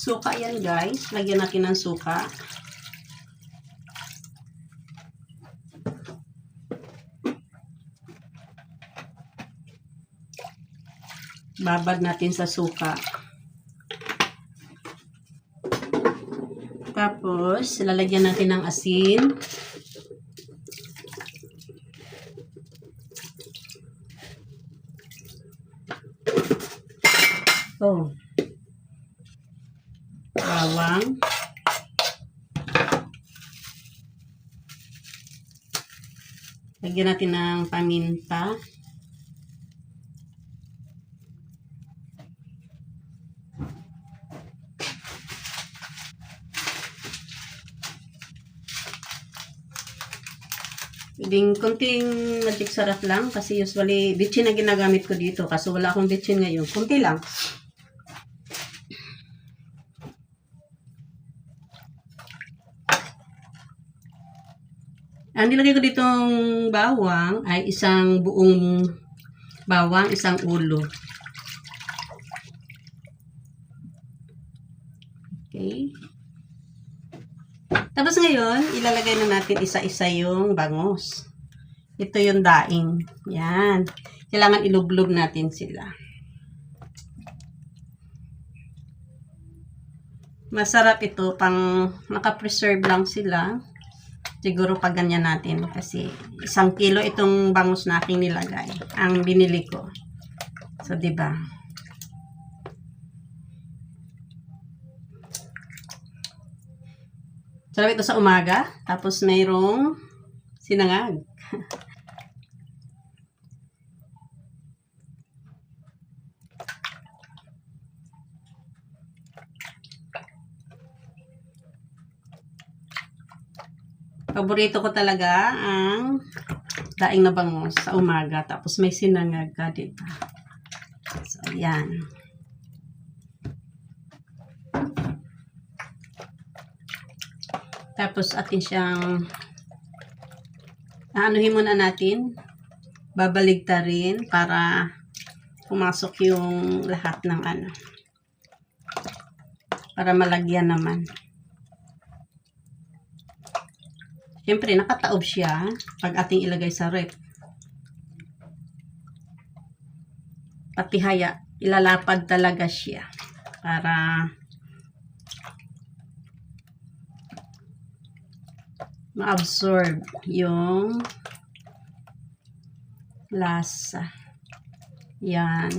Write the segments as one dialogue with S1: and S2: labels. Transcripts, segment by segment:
S1: Suka yan guys. Lagyan natin ng suka. Babad natin sa suka. Tapos, lalagyan natin ng asin. Oh. Bawang. Lagyan natin ng paminta. Pwedeng kunting magic sarap lang kasi usually bitchin na ginagamit ko dito kasi wala akong bitchin ngayon. Kunti lang. Ang nilagay ko ditong bawang ay isang buong bawang, isang ulo. Okay. Tapos ngayon, ilalagay na natin isa-isa yung bangus. Ito yung daing. Yan. Kailangan ilublob natin sila. Masarap ito. Pang naka-preserve lang sila. Siguro pag ganyan natin. Kasi 1 kilo itong bangus na aking nilagay. Ang binili ko. So, diba? Sarap ito sa umaga. Tapos mayroong sinangag. Paborito ko talaga ang daing na bangus sa umaga. Tapos may sinangag ka, diba? So, ayan. Tapos atin siyang aanuhin muna natin. Babaligtarin para pumasok yung lahat ng ano. Para malagyan naman. Siyempre, nakataob siya pag ating ilagay sa rep. Pati haya, ilalapad talaga siya para ma-absorb yung lasa. Yan.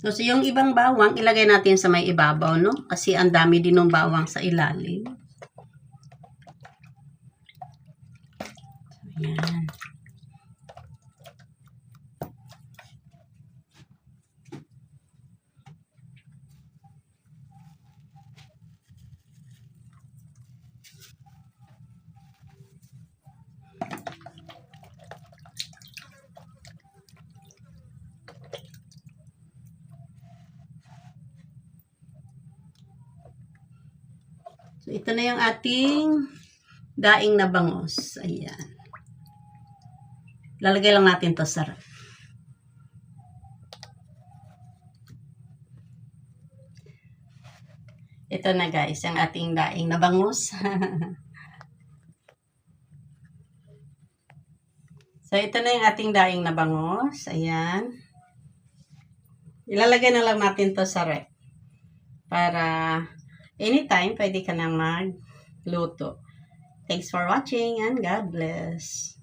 S1: So, yung ibang bawang, ilagay natin sa may ibabaw, no? Kasi ang dami din ng bawang sa ilalim. Ayan. So, ito na yung ating daing na bangus. Ayan. Lalagay lang natin to sa ref. Ito na guys, ang ating daing na bangus. So, ito na yung ating daing na bangus. Ayan. Ilalagay na lang natin to sa ref. Para anytime, pwede ka nang magluto. Thanks for watching and God bless.